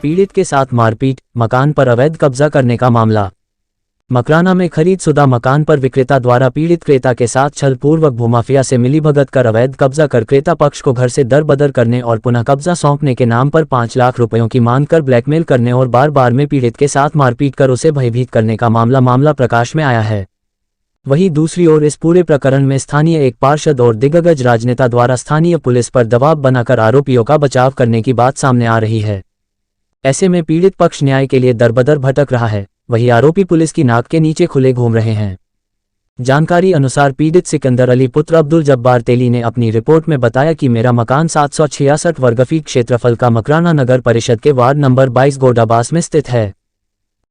पीड़ित के साथ मारपीट, मकान पर अवैध कब्जा करने का मामला। मकराना में खरीदशुदा मकान पर विक्रेता द्वारा पीड़ित क्रेता के साथ छलपूर्वक भूमाफिया से मिलीभगत कर अवैध कब्जा कर क्रेता पक्ष को घर से दर-बदर करने और पुनः कब्जा सौंपने के नाम पर 5 लाख रुपयों की मांग कर ब्लैकमेल करने और बार बार में पीड़ित के साथ मारपीट कर उसे भयभीत करने का मामला प्रकाश में आया है। वहीं दूसरी ओर इस पूरे प्रकरण में स्थानीय एक पार्षद और दिग्गज राजनेता द्वारा स्थानीय पुलिस पर दबाव बनाकर आरोपियों का बचाव करने की बात सामने आ रही है। ऐसे में पीड़ित पक्ष न्याय के लिए दर-बदर भटक रहा है, वहीं आरोपी पुलिस की नाक के नीचे खुले घूम रहे हैं। जानकारी अनुसार पीड़ित सिकंदर अली पुत्र अब्दुल जब्बार तेली ने अपनी रिपोर्ट में बताया कि मेरा मकान 766 वर्गफीट क्षेत्रफल का मकराना नगर परिषद के वार्ड नंबर 22 गोडाबास में स्थित है,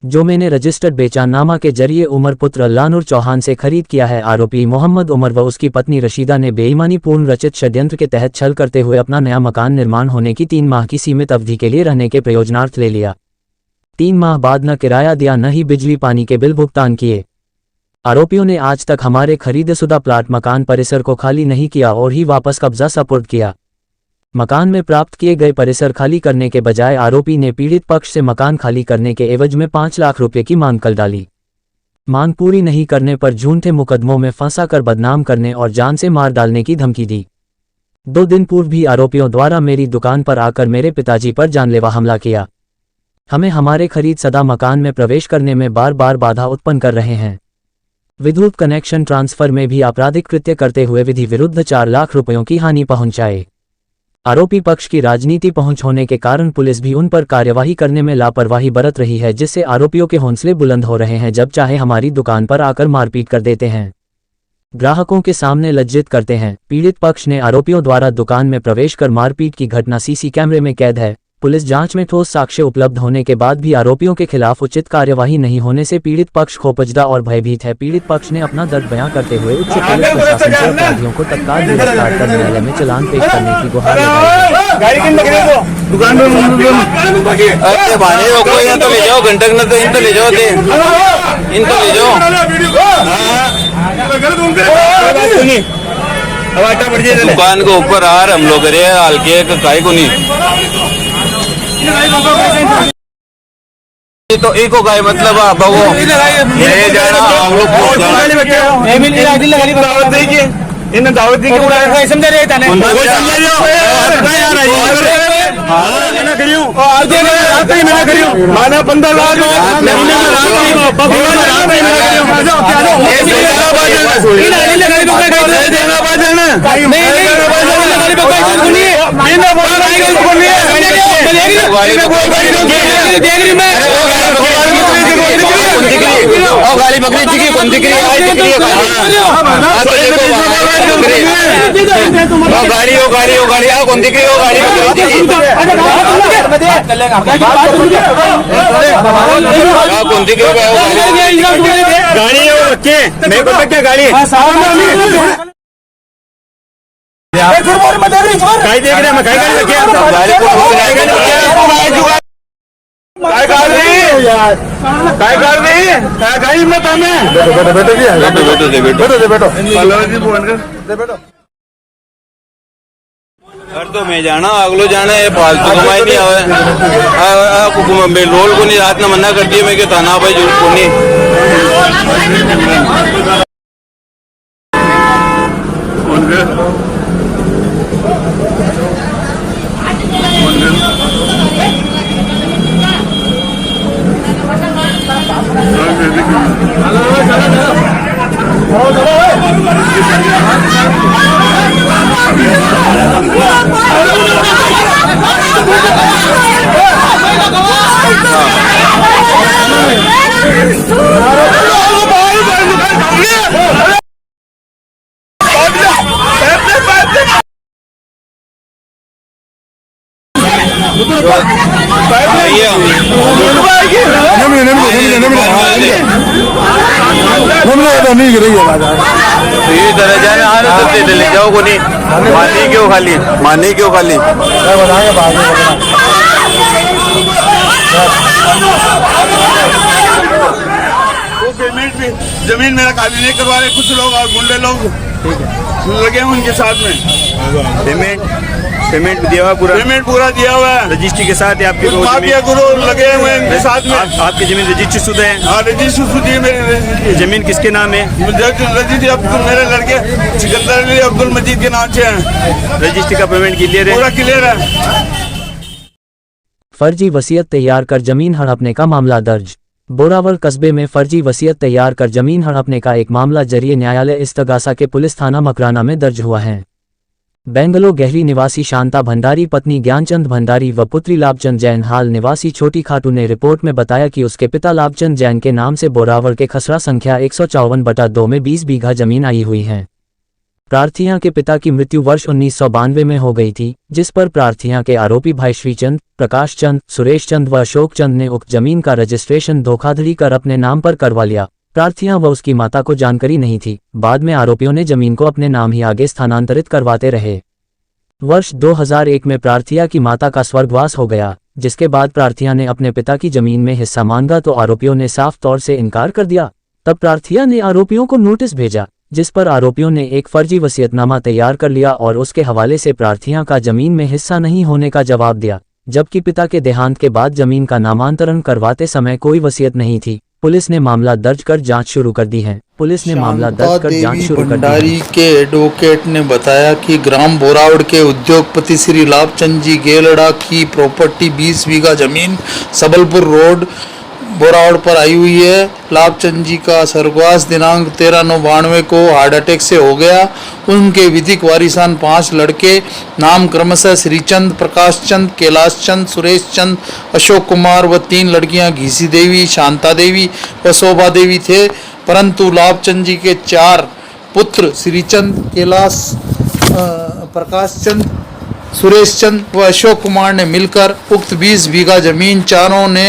जो मैंने रजिस्टर्ड बेचानामा के जरिए उमर पुत्र अल्लाहनुर चौहान से खरीद किया है। आरोपी मोहम्मद उमर व उसकी पत्नी रशीदा ने बेईमानी पूर्ण रचित षड्यंत्र के तहत छल करते हुए अपना नया मकान निर्माण होने की 3 माह की सीमित अवधि के लिए रहने के प्रयोजनार्थ ले लिया। 3 माह बाद न किराया दिया न ही बिजली पानी के बिल भुगतान किए। आरोपियों ने आज तक हमारे खरीदशुदा प्लाट मकान परिसर को खाली नहीं किया और ही वापस कब्जा सपुर्द किया। मकान में प्राप्त किए गए परिसर खाली करने के बजाय आरोपी ने पीड़ित पक्ष से मकान खाली करने के एवज में 5 लाख रुपये की मांग कर डाली। मांग पूरी नहीं करने पर झूठे मुकदमों में फंसाकर बदनाम करने और जान से मार डालने की धमकी दी। 2 दिन पूर्व भी आरोपियों द्वारा मेरी दुकान पर आकर मेरे पिताजी पर जानलेवा हमला किया। हमें हमारे खरीदशुदा मकान में प्रवेश करने में बार बार बाधा उत्पन्न कर रहे हैं। विद्युत कनेक्शन ट्रांसफर में भी आपराधिक कृत्य करते हुए विधि विरुद्ध 4 लाख रुपयों की हानि पहुंचाए। आरोपी पक्ष की राजनीति पहुंच होने के कारण पुलिस भी उन पर कार्यवाही करने में लापरवाही बरत रही है, जिससे आरोपियों के हौसले बुलंद हो रहे हैं। जब चाहे हमारी दुकान पर आकर मारपीट कर देते हैं, ग्राहकों के सामने लज्जित करते हैं। पीड़ित पक्ष ने आरोपियों द्वारा दुकान में प्रवेश कर मारपीट की घटना सीसी कैमरे में कैद है। पुलिस जांच में ठोस साक्ष्य उपलब्ध होने के बाद भी आरोपियों के खिलाफ उचित कार्यवाही नहीं होने से पीड़ित पक्ष खोपजदा और भयभीत है। पीड़ित पक्ष ने अपना दर्द बयां करते हुए उच्च पुलिस प्रशासन से अपराधियों को तत्काल गिरफ्तार कर न्यायालय में चालान पेश करने की गुहार लगाई। दुकान के ऊपर आर हम लोग हल्के काय को नहीं तो एक हो गए मतलब आप वो ले जाना हम लोग दावत दी समझा रहे माना 15 लाख गाली बकरी गाड़ी कौन दिख रही हो गाड़ी क्या गाड़ी देख रहे हैं घर तो मैं जाना अगलो जाना है फालतू कमाई नहीं आवे रोल को नहीं रात में मना कर दिया मैं क्या थाना भाई जरूर को ले जाओ को नहीं मानी क्यों खाली पेमेंट भी जमीन मेरा खाली नहीं करवा रहे कुछ लोग और गुंडे लोग लगे हैं उनके साथ में पेमेंट पेमेंट दिया हुआ पूरा? पेमेंट पूरा दिया हुआ है, रजिस्ट्री के साथ है आपकी? कुछ माफिया गुरु लगे हुए हैं इनके साथ में। आपकी जमीन रजिस्ट्री शुदा है? हाँ रजिस्ट्री शुदी है मेरी रजिस्ट्री। जमीन किसके नाम है? रजिस्ट्री अब्दुल, मेरे लड़के सिकंदर अली अब्दुल मजीद के नाम से है। रजिस्ट्री का पेमेंट क्लियर है? पूरा क्लियर है। फर्जी वसीयत तैयार कर जमीन हड़पने का मामला दर्ज। बोरावल कस्बे में फर्जी वसीयत तैयार कर जमीन हड़पने का एक मामला जरिए न्यायालय इस्तगासा के पुलिस थाना मकराना में दर्ज हुआ है। बेंगलो गहरी निवासी शांता भंडारी पत्नी ज्ञानचंद भंडारी व पुत्री लाभचंद जैन हाल निवासी छोटी खाटू ने रिपोर्ट में बताया कि उसके पिता लाभचंद जैन के नाम से बोरावल के खसरा संख्या 154/2 में 20 बीघा जमीन आई हुई है। प्रार्थिया के पिता की मृत्यु वर्ष 1992 में हो गई थी, जिस पर प्रार्थिया के आरोपी भाई श्रीचंद, प्रकाश चंद, सुरेश चंद व अशोक चंद ने उक्त जमीन का रजिस्ट्रेशन धोखाधड़ी कर अपने नाम पर करवा लिया। प्रार्थिया व उसकी माता को जानकारी नहीं थी। बाद में आरोपियों ने जमीन को अपने नाम ही आगे स्थानांतरित करवाते रहे। वर्ष 2001 में प्रार्थिया की माता का स्वर्गवास हो गया, जिसके बाद प्रार्थिया ने अपने पिता की जमीन में हिस्सा मांगा तो आरोपियों ने साफ तौर से इनकार कर दिया। तब प्रार्थिया ने आरोपियों को नोटिस भेजा, जिस पर आरोपियों ने एक फर्जी वसीयतनामा तैयार कर लिया और उसके हवाले से प्रार्थिया का जमीन में हिस्सा नहीं होने का जवाब दिया, जबकि पिता के देहांत के बाद जमीन का नामांतरण करवाते समय कोई वसीयत नहीं थी। पुलिस ने मामला दर्ज कर जांच शुरू कर दी है। भंडारी के एडवोकेट ने बताया कि ग्राम बोरावड़ के उद्योगपति श्री लाभचंद जी गेलड़ा की प्रॉपर्टी 20 बीघा जमीन सबलपुर रोड बोरावड़ पर आई हुई है। लाभचंद जी का स्वर्गवास दिनांक 13/9/92 को हार्ट अटैक से हो गया। उनके विधिक वारिसान 5 लड़के नाम क्रमशः श्रीचंद, प्रकाश चंद, कैलाश चंद, सुरेश चंद, अशोक कुमार व 3 लड़कियां घीसी देवी, शांता देवी व शोभा देवी थे। परंतु लाभचंद जी के 4 पुत्र श्रीचंद, कैलाश, प्रकाश चंद, सुरेश चंद व अशोक कुमार ने मिलकर उक्त 20 बीघा जमीन चारों ने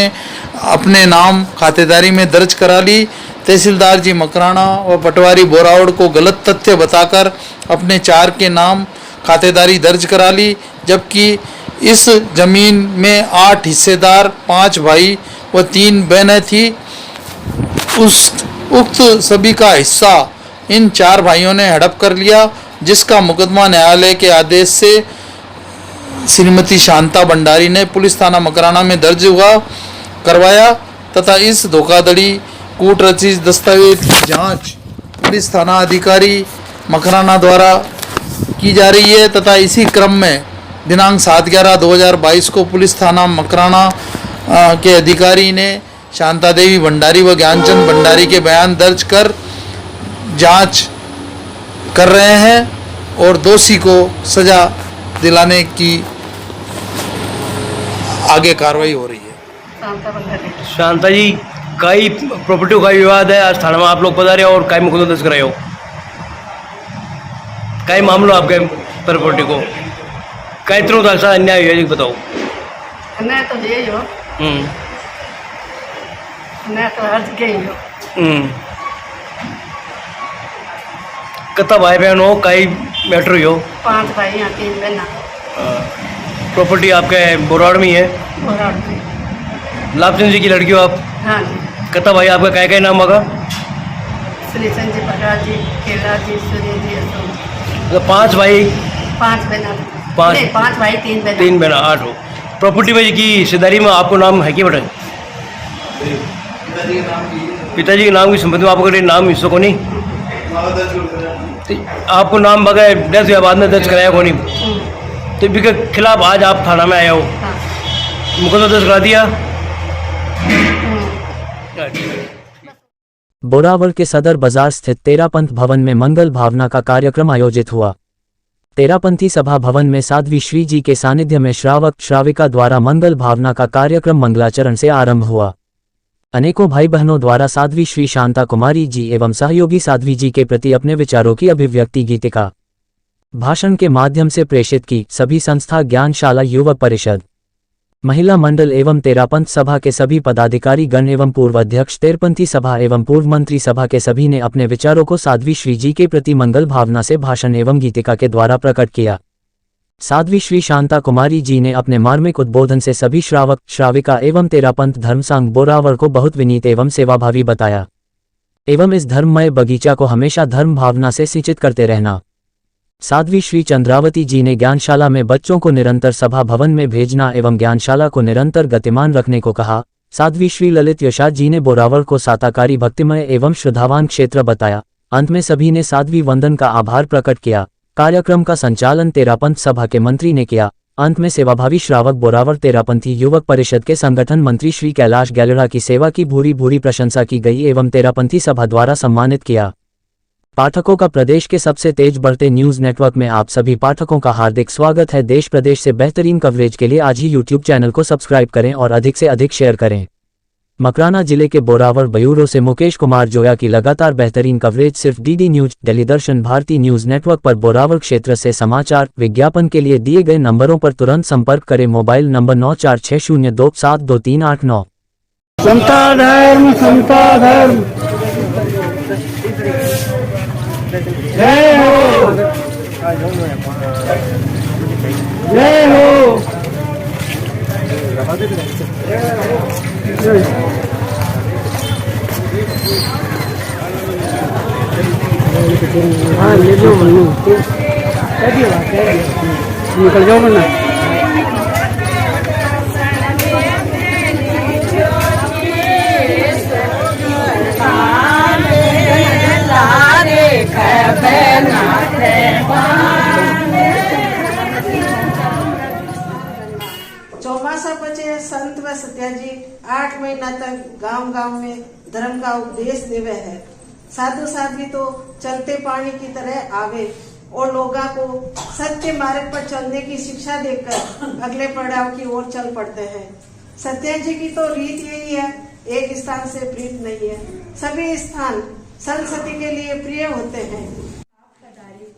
अपने नाम खातेदारी में दर्ज करा ली। तहसीलदार जी मकराना व पटवारी बोरावड़ को गलत तथ्य बताकर अपने 4 के नाम खातेदारी दर्ज करा ली, जबकि इस जमीन में 8 हिस्सेदार, 5 भाई व 3 बहनें थी। उक्त सभी का हिस्सा इन 4 भाइयों ने हड़प कर लिया, जिसका मुकदमा न्यायालय के आदेश से श्रीमती शांता भंडारी ने पुलिस थाना मकराना में दर्ज करवाया तथा इस धोखाधड़ी कूट रचित दस्तावेज की जांच पुलिस थाना अधिकारी मकराना द्वारा की जा रही है तथा इसी क्रम में दिनांक 7/11/2022 को पुलिस थाना मकराना के अधिकारी ने शांता देवी भंडारी व ज्ञानचंद भंडारी के बयान दर्ज कर जांच कर रहे हैं और दोषी को सजा दिलाने की आगे कार्रवाई हो रही है। शांता जी, कई प्रॉपर्टी का विवाद है, आज थाना में आप लोग पधारे और कई मुकदमा दर्ज कराए हो, कई मामलों आपके प्रॉपर्टी को कई तरह का ऐसा अन्याय है, बताओ। अन्याय तो यही हो, अन्याय तो हर जगह ही हो। कितना भाई बहन हो, कई मैटर ही हो? 5 भाई हैं, 3 बहना। प्रॉपर्टी आपके बोरावड़ में ही है? बोरावड़ में। लाभचंद जी की लड़की हो आप? हाँ जी। कितना भाई आपका क्या नाम होगा? श्रीचंद जी, प्रकाश जी, कैलाश जी, सूर्य जी, अशोक। तो 5 भाई, 5 बहना। 5 भाई, 3 बहना। 3 बहना, 8 हो। प्रॉपर्टी में की हिस्सेदारी में आपको नाम है कि बेटा? पिताजी के नाम की संपत्ति में आपको नाम हिस्सों को नहीं? आपको नाम बगैर डेथ या बाद में दर्ज कराया को नहीं, तो इनके खिलाफ आज आप थाना में आए हो, मुकदमा दर्ज करा दिया? बोरावल के सदर बाजार स्थित तेरापंथ भवन में मंगल भावना का कार्यक्रम आयोजित हुआ। तेरापंथी सभा भवन में साध्वी श्री जी के सानिध्य में श्रावक श्राविका द्वारा मंगल भावना का कार्यक्रम मंगलाचरण से आरंभ हुआ। अनेकों भाई बहनों द्वारा साध्वी श्री शांता कुमारी जी एवं सहयोगी साध्वी जी के प्रति अपने विचारों की अभिव्यक्ति गीतिका भाषण के माध्यम से प्रेषित की। सभी संस्था, ज्ञानशाला, युवक परिषद, महिला मंडल एवं तेरापंथ सभा के सभी पदाधिकारी गण एवं पूर्व अध्यक्ष, तेरपंथी सभा एवं पूर्व मंत्री सभा के सभी ने अपने विचारों को साध्वी श्री जी के प्रति मंगल भावना से भाषण एवं गीतिका के द्वारा प्रकट किया। साध्वी श्री शांता कुमारी जी ने अपने मार्मिक उद्बोधन से सभी श्रावक श्राविका एवं तेरापंथ धर्म संघ बोरावड़ को बहुत विनीत एवं सेवाभावी बताया एवं इस धर्ममय बगीचा को हमेशा धर्म भावना से सिंचित करते रहना। साध्वी श्री चंद्रावती जी ने ज्ञानशाला में बच्चों को निरंतर सभा भवन में भेजना एवं ज्ञानशाला को निरंतर गतिमान रखने को कहा। साध्वी श्री ललित यशाद जी ने बोरावड़ को साताकारी भक्तिमय एवं श्रद्धावान क्षेत्र बताया। अंत में सभी ने साध्वी वंदन का आभार प्रकट किया। कार्यक्रम का संचालन तेरापंथ सभा के मंत्री ने किया। अंत में सेवाभावी श्रावक बोरावड़ तेरापंथी युवक परिषद के संगठन मंत्री श्री कैलाश गैलड़ा की सेवा की भूरी भूरी प्रशंसा की गई एवं तेरापंथी सभा द्वारा सम्मानित किया। पाठकों का प्रदेश के सबसे तेज बढ़ते न्यूज नेटवर्क में आप सभी पाठकों का हार्दिक स्वागत है। देश प्रदेश से बेहतरीन कवरेज के लिए आज ही यूट्यूब चैनल को सब्सक्राइब करें और अधिक से अधिक शेयर करें। मकराना जिले के बोरावड़ ब्यूरो से मुकेश कुमार जोया की लगातार बेहतरीन कवरेज सिर्फ डीडी न्यूज, दिल्ली दर्शन, भारती न्यूज नेटवर्क पर। बोरावड़ क्षेत्र से समाचार विज्ञापन के लिए दिए गए नंबरों पर तुरंत संपर्क करें। Mobile number 9460272389। समता धर्म जय हो जय हो। हाँ ले लो निकल जाओ ना। चौमासा पचे संत व सत्याजी 8 महीना तक गांव-गांव में धर्म का उपदेश देवे है। साधु साध्वी तो चलते पानी की तरह आवे और लोगों को सत्य मार्ग पर चलने की शिक्षा देकर अगले पड़ाव की ओर चल पड़ते हैं। सत्याजी की तो रीत यही है, एक स्थान से प्रीत नहीं है। सभी स्थान संसति के लिए प्रिय होते हैं।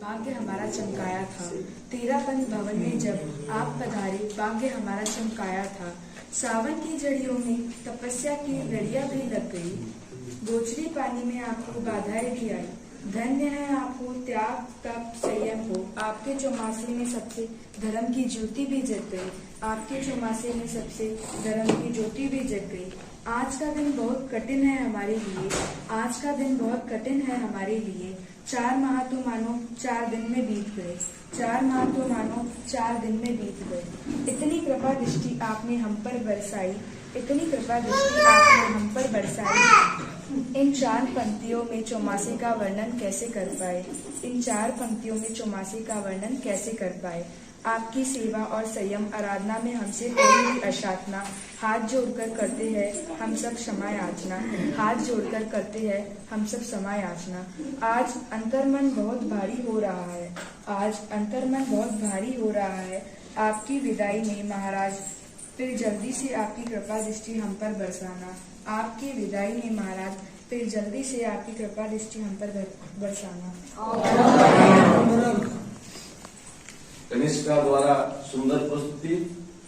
भाग्य हमारा चमकाया था। तेरापंथ भवन में जब आप पधारे, भाग्य हमारा चमकाया था। सावन की जड़ियों में तपस्या की लड़ियां भी लग गई। गोचरी पानी में आपको बाधाएं भी आई। धन्य है आपको त्याग तप संयम हो। आपके चौमासे में सबसे धर्म की ज्योति भी जग गई। आपके चौमासे में सबसे धर्म की ज्योति भी जग गई। आज का दिन बहुत कठिन है हमारे लिए। आज का दिन बहुत कठिन है हमारे लिए। 4 माह तो मानो 4 दिन में बीत गए। 4 माह तो मानो 4 दिन में बीत गए। इतनी कृपा दृष्टि आपने हम पर बरसाई। इतनी कृपा दृष्टि आपने हम पर बरसाई। इन 4 पंक्तियों में चौमासे का वर्णन कैसे कर पाए। इन 4 पंक्तियों में चौमासे का वर्णन कैसे कर पाए। आपकी सेवा और संयम आराधना में हमसे कोई भी अशातना। हाथ जोड़कर करते हैं हम सब क्षमा याचना। हाथ जोड़कर करते हैं हम सब क्षमा याचना। आज अंतर्मन बहुत भारी हो रहा है। आज अंतर्मन बहुत भारी हो रहा है। आपकी विदाई में महाराज फिर जल्दी से आपकी कृपा दृष्टि हम पर बरसाना। आपकी विदाई में महाराज फिर जल्दी से आपकी कृपा दृष्टि हम पर बरसाना। कनिष्का द्वारा सुंदर प्रस्तुति।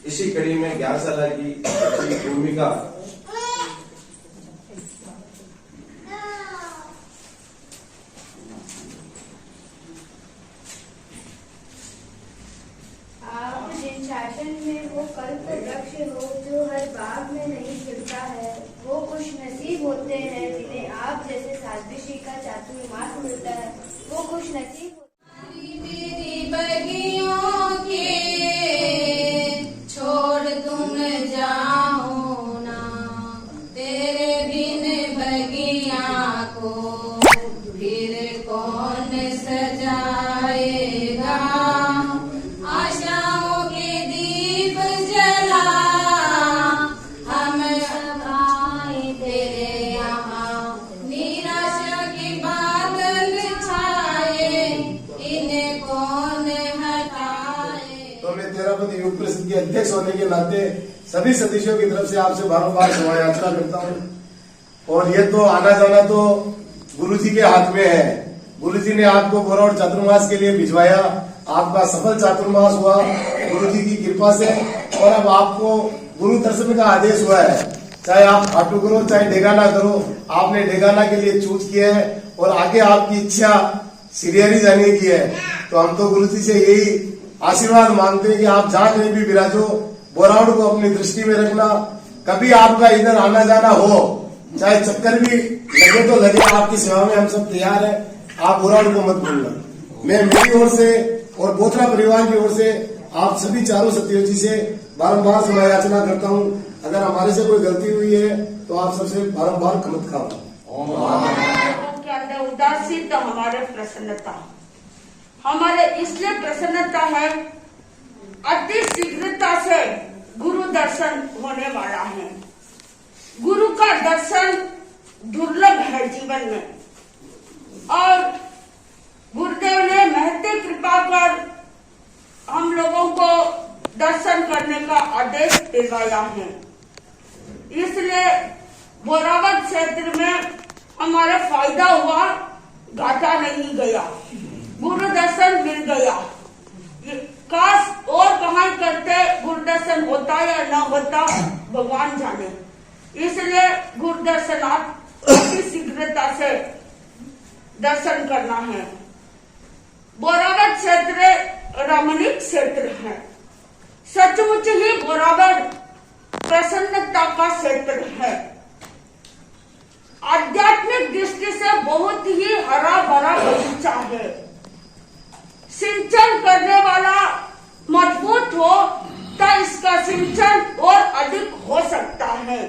इसी कड़ी में ज्ञानशाला की भूमिका। आप जिन शासन में वो कल्प वृक्ष हो जो हर बाग में नहीं खिलता है, वो खुश नसीब होते हैं जिन्हें आप जैसे साध्वी श्री का चातुर्मास मिलता है। वो खुश नसीब बगियों के छोड़ तुम जाओ ना, तेरे बिन बगिया को फिर कौन सजाएगा। आशाओं के दीप जला हम सब आए तेरे यहाँ। निराशा के बादल छाए, इन्हें कौन हटाए। तो मैं तेरापंथ युग परिषद के अध्यक्ष होने के नाते सभी सदस्यों की तरफ से आपसे बारंबार क्षमा याचना करता हूँ। और ये तो आना जाना तो गुरुजी के हाथ में है। गुरुजी ने आपको बोरावड़ चातुर्मास के लिए भिजवाया। आपका सफल चातुर्मास हुआ गुरुजी की कृपा से। और अब आपको गुरु दर्शन का आदेश हुआ है। चाहे आप खाटू करो चाहे डेगाना करो, आपने डेगाना के लिए चूज किया है और आगे आपकी इच्छा सिरियरी जाने की है। तो हम तो गुरुजी से यही आशीर्वाद मांगते हैं कि आप जहाँ कहीं भी विराजो, बोरावड़ को अपनी दृष्टि में रखना। कभी आपका इधर आना जाना हो, चाहे चक्कर भी लगे तो लगे, आपकी सेवा में हम सब तैयार हैं। आप बोरावड़ को मत भूलना। मैं मेरी ओर से और बोथरा परिवार की ओर से आप सभी चारों सत्यों जी से बारंबार क्षमा याचना करता हूं। अगर हमारे से कोई गलती हुई है तो आप सबसे बारंबार क्षमत खाओ। के अंदर उदासीन तो हमारे प्रसन्नता, हमारे इसलिए प्रसन्नता है, अति शीघ्रता से गुरु दर्शन होने वाला है। गुरु का दर्शन दुर्लभ है जीवन में, और गुरुदेव ने महती कृपा कर हम लोगों को दर्शन करने का आदेश दिलवाया है। इसलिए बोरावत क्षेत्र में हमारा फायदा हुआ, घाटा नहीं गया, गुरु दर्शन मिल गया। काश और कहाँ करते गुरु दर्शन होता या न होता भगवान जाने। इसलिए गुरु दर्शन आप शीघ्रता से दर्शन करना है। बोरावत क्षेत्र रमणीक क्षेत्र है, सचमुच ही बोरावत प्रसन्नता का क्षेत्र है। आध्यात्मिक दृष्टि से बहुत ही हरा भरा बगीचा है। सिंचन करने वाला मजबूत हो तो इसका सिंचन और अधिक हो सकता है।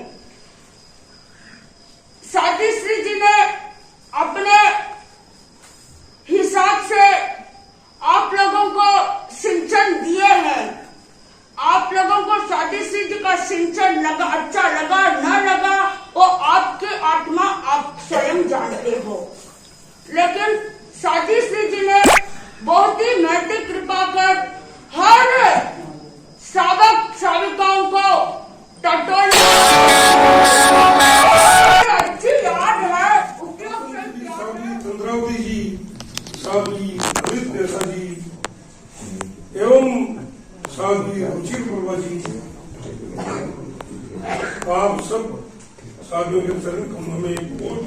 साधिश्री जी ने अपने हिसाब से आप लोगों को सिंचन दिए हैं। आप लोगों को साधिश्री जी का सिंचन लगा, अच्छा लगा न लगा, वो आपकी आत्मा आप स्वयं जानते हो। लेकिन साधिश्री जी ने बहुत ही महती कृपा कर हर सावक साविकाओं को टटोल अच्छी याद है, उपयोग चंद्रावती जी, साध्वी अमित देसा जी एवं साध्वी रुचि वर्मा जी, आप सब साधियों के चरण कमलों में बहुत